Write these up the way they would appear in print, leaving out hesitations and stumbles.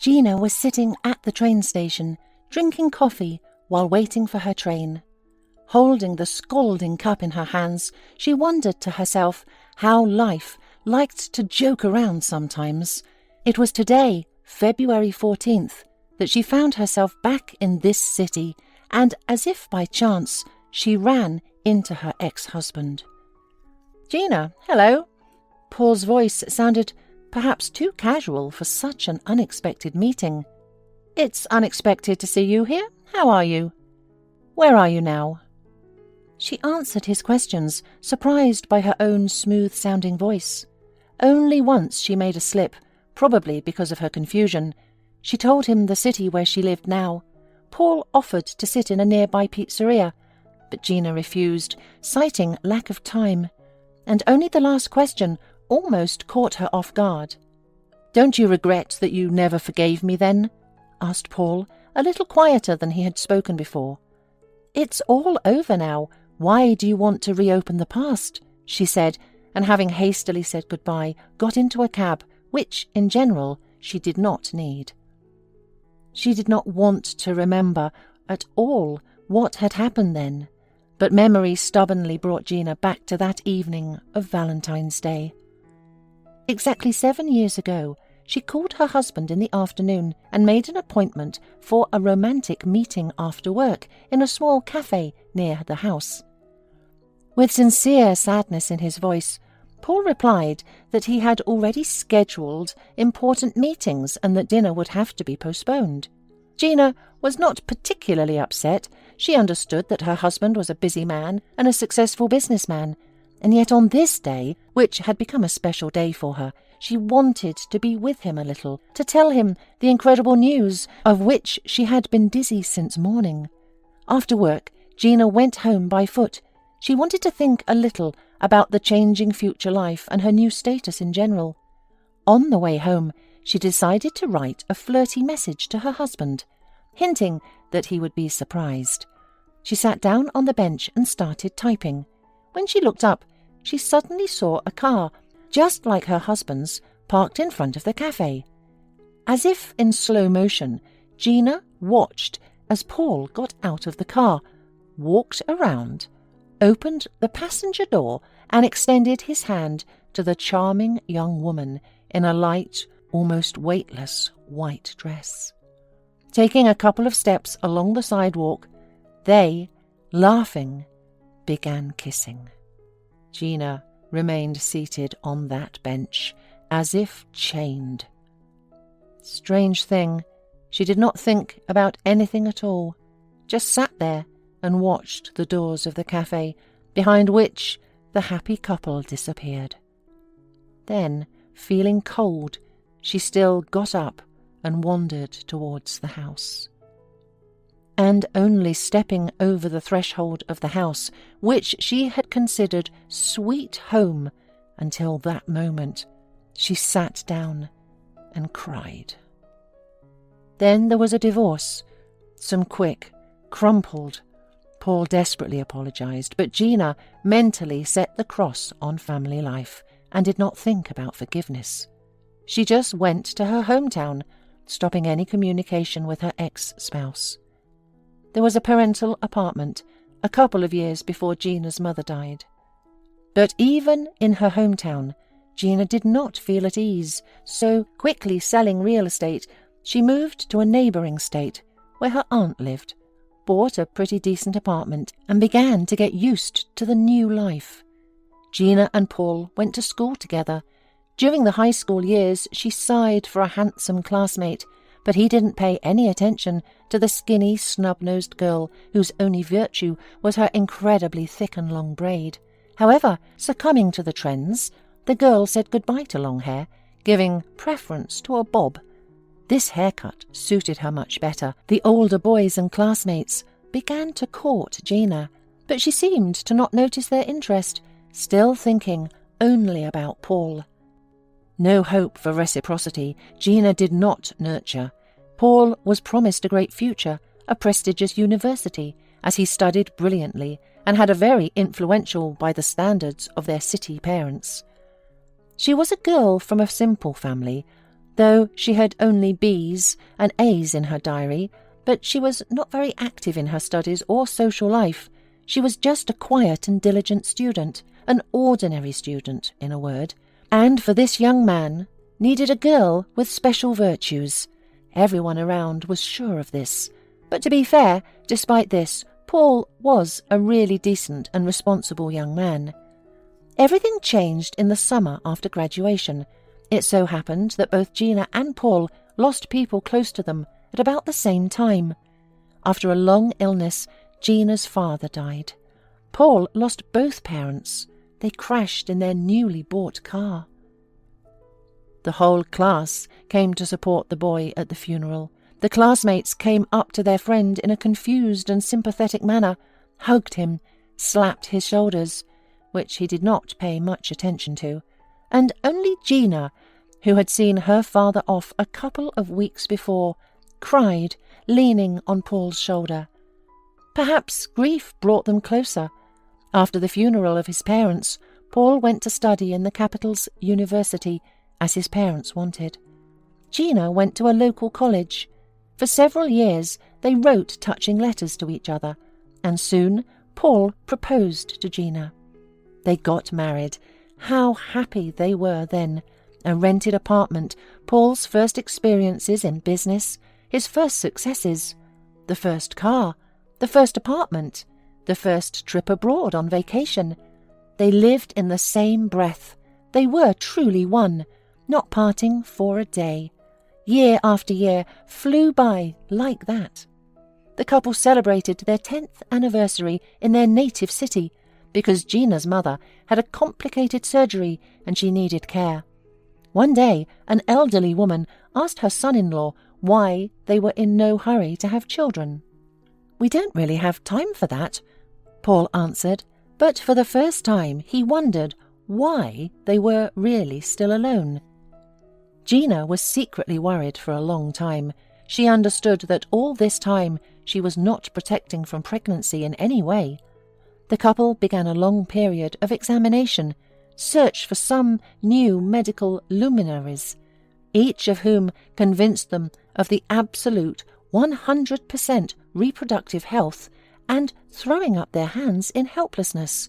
Gina was sitting at the train station, drinking coffee while waiting for her train. Holding the scalding cup in her hands, she wondered to herself how life liked to joke around sometimes. It was today, February 14th, that she found herself back in this city, and as if by chance, she ran into her ex-husband. "Gina, hello." Paul's voice sounded perhaps too casual for such an unexpected meeting. "It's unexpected to see you here. How are you? Where are you now?" She answered his questions, surprised by her own smooth-sounding voice. Only once she made a slip, probably because of her confusion. She told him the city where she lived now. Paul offered to sit in a nearby pizzeria, but Gina refused, citing lack of time. And only the last question almost caught her off guard. "Don't you regret that you never forgave me then?" asked Paul, a little quieter than he had spoken before. "It's all over now. Why do you want to reopen the past?" she said, and having hastily said goodbye, got into a cab, which, in general, she did not need. She did not want to remember at all what had happened then, but memory stubbornly brought Gina back to that evening of Valentine's Day. Exactly 7 years ago, she called her husband in the afternoon and made an appointment for a romantic meeting after work in a small cafe near the house. With sincere sadness in his voice, Paul replied that he had already scheduled important meetings and that dinner would have to be postponed. Gina was not particularly upset. She understood that her husband was a busy man and a successful businessman, and yet on this day, which had become a special day for her, she wanted to be with him a little, to tell him the incredible news of which she had been dizzy since morning. After work, Gina went home by foot. She wanted to think a little about the changing future life and her new status in general. On the way home, she decided to write a flirty message to her husband, hinting that he would be surprised. She sat down on the bench and started typing. When she looked up, she suddenly saw a car, just like her husband's, parked in front of the cafe. As if in slow motion, Gina watched as Paul got out of the car, walked around, opened the passenger door and extended his hand to the charming young woman in a light, almost weightless white dress. Taking a couple of steps along the sidewalk, they, laughing, began kissing. Gina remained seated on that bench, as if chained. Strange thing, she did not think about anything at all, just sat there and watched the doors of the cafe, behind which the happy couple disappeared. Then, feeling cold, she still got up and wandered towards the house. And only stepping over the threshold of the house, which she had considered sweet home until that moment, she sat down and cried. Then there was a divorce, some quick, crumpled. Paul desperately apologized, but Gina mentally set the cross on family life and did not think about forgiveness. She just went to her hometown, stopping any communication with her ex-spouse. There was a parental apartment a couple of years before Gina's mother died. But even in her hometown, Gina did not feel at ease, so quickly selling real estate, she moved to a neighbouring state where her aunt lived, bought a pretty decent apartment and began to get used to the new life. Gina and Paul went to school together. During the high school years, she sighed for a handsome classmate, but he didn't pay any attention to the skinny, snub-nosed girl whose only virtue was her incredibly thick and long braid. However, succumbing to the trends, the girl said goodbye to long hair, giving preference to a bob. This haircut suited her much better. The older boys and classmates began to court Gina, but she seemed to not notice their interest, still thinking only about Paul. No hope for reciprocity, Gina did not nurture. Paul was promised a great future, a prestigious university, as he studied brilliantly and had a very influential by the standards of their city parents. She was a girl from a simple family, though she had only B's and A's in her diary, but she was not very active in her studies or social life. She was just a quiet and diligent student, an ordinary student, in a word, and for this young man needed a girl with special virtues. Everyone around was sure of this. But to be fair, despite this, Paul was a really decent and responsible young man. Everything changed in the summer after graduation. It so happened that both Gina and Paul lost people close to them at about the same time. After a long illness, Gina's father died. Paul lost both parents. They crashed in their newly bought car. The whole class came to support the boy at the funeral. The classmates came up to their friend in a confused and sympathetic manner, hugged him, slapped his shoulders, which he did not pay much attention to, and only Gina, who had seen her father off a couple of weeks before, cried, leaning on Paul's shoulder. Perhaps grief brought them closer. After the funeral of his parents, Paul went to study in the capital's university, as his parents wanted. Gina went to a local college. For several years they wrote touching letters to each other, and soon Paul proposed to Gina. They got married. How happy they were then. A rented apartment, Paul's first experiences in business, his first successes, the first car, the first apartment, the first trip abroad on vacation. They lived in the same breath. They were truly one, not parting for a day. Year after year flew by like that. The couple celebrated their 10th anniversary in their native city because Gina's mother had a complicated surgery and she needed care. One day, an elderly woman asked her son-in-law why they were in no hurry to have children. "We don't really have time for that," Paul answered, but for the first time he wondered why they were really still alone. Gina was secretly worried for a long time. She understood that all this time she was not protecting from pregnancy in any way. The couple began a long period of examination, search for some new medical luminaries, each of whom convinced them of the absolute 100% reproductive health and throwing up their hands in helplessness.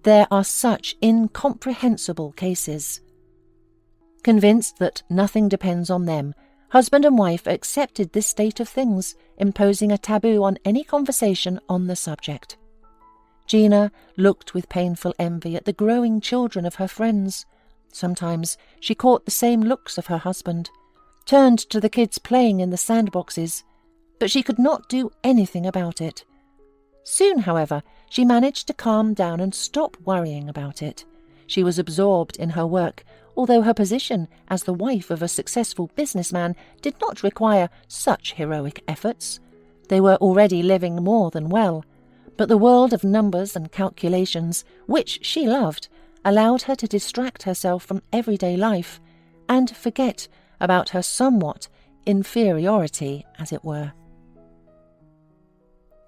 There are such incomprehensible cases. Convinced that nothing depends on them, husband and wife accepted this state of things, imposing a taboo on any conversation on the subject. Gina looked with painful envy at the growing children of her friends. Sometimes she caught the same looks of her husband, turned to the kids playing in the sandboxes, but she could not do anything about it. Soon, however, she managed to calm down and stop worrying about it. She was absorbed in her work, although her position as the wife of a successful businessman did not require such heroic efforts. They were already living more than well, but the world of numbers and calculations, which she loved, allowed her to distract herself from everyday life and forget about her somewhat inferiority, as it were.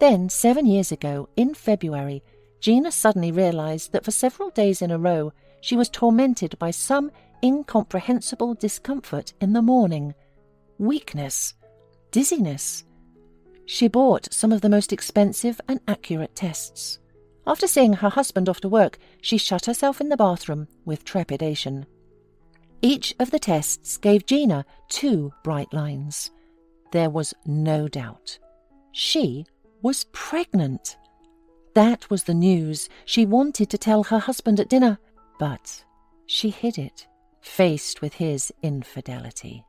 Then, 7 years ago, in February, Gina suddenly realized that for several days in a row she was tormented by some incomprehensible discomfort in the morning. Weakness. Dizziness. She bought some of the most expensive and accurate tests. After seeing her husband off to work, she shut herself in the bathroom with trepidation. Each of the tests gave Gina 2 bright lines. There was no doubt. She was pregnant. That was the news she wanted to tell her husband at dinner, but she hid it, faced with his infidelity.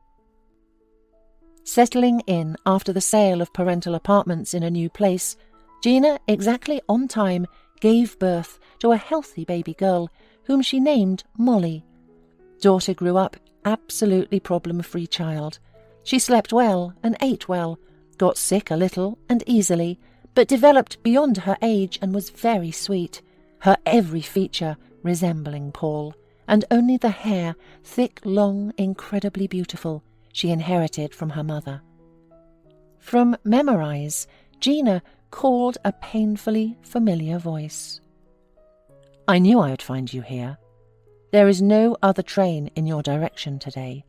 Settling in after the sale of parental apartments in a new place, Gina, exactly on time, gave birth to a healthy baby girl whom she named Molly. Daughter grew up absolutely problem-free child. She slept well and ate well, got sick a little and easily, but developed beyond her age and was very sweet, her every feature resembling Paul, and only the hair, thick, long, incredibly beautiful, she inherited from her mother. From Memorize, Gina called a painfully familiar voice. "I knew I would find you here. There is no other train in your direction today.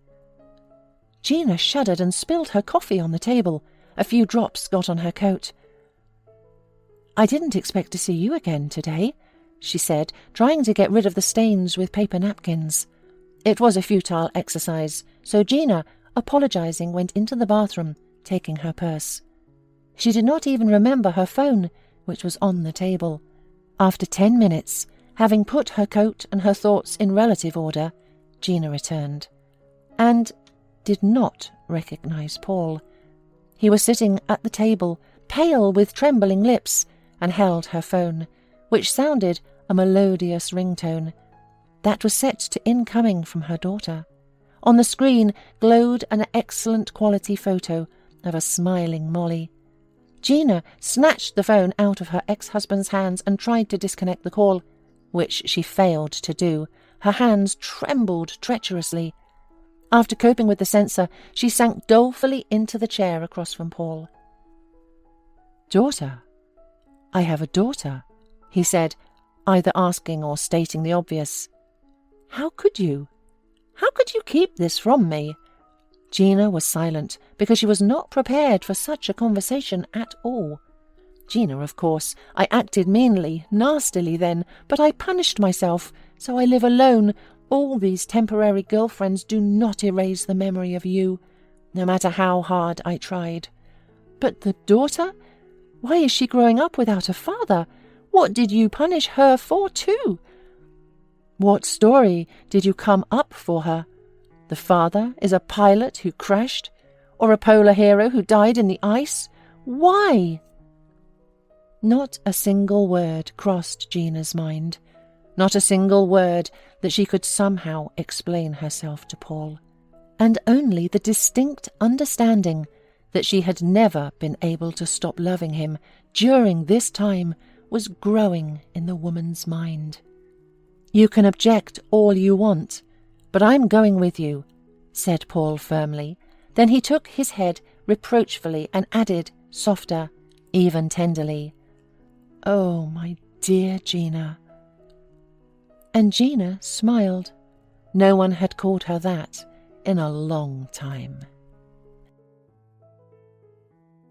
Gina shuddered and spilled her coffee on the table. A few drops got on her coat. "I didn't expect to see you again today," she said, trying to get rid of the stains with paper napkins. It was a futile exercise, so Gina, apologizing, went into the bathroom, taking her purse. She did not even remember her phone, which was on the table. After 10 minutes, having put her coat and her thoughts in relative order, Gina returned, and did not recognize Paul. He was sitting at the table, pale with trembling lips, and held her phone, which sounded a melodious ringtone. That was set to incoming from her daughter. On the screen glowed an excellent quality photo of a smiling Molly. Gina snatched the phone out of her ex-husband's hands and tried to disconnect the call, which she failed to do. Her hands trembled treacherously. After coping with the sensor, she sank dolefully into the chair across from Paul. "Daughter? I have a daughter," he said, either asking or stating the obvious. "How could you? How could you keep this from me?" Gina was silent because she was not prepared for such a conversation at all. Gina, of course. I acted meanly, nastily then, but I punished myself, so I live alone. All these temporary girlfriends do not erase the memory of you, no matter how hard I tried. But the daughter? Why is she growing up without a father? What did you punish her for, too? What story did you come up for her? The father is a pilot who crashed, or a polar hero who died in the ice? Why? Not a single word crossed Gina's mind. Not a single word that she could somehow explain herself to Paul. And only the distinct understanding that she had never been able to stop loving him during this time was growing in the woman's mind. "You can object all you want, but I'm going with you," said Paul firmly. Then he took his head reproachfully and added, softer, even tenderly, "Oh, my dear Gina." And Gina smiled. No one had called her that in a long time.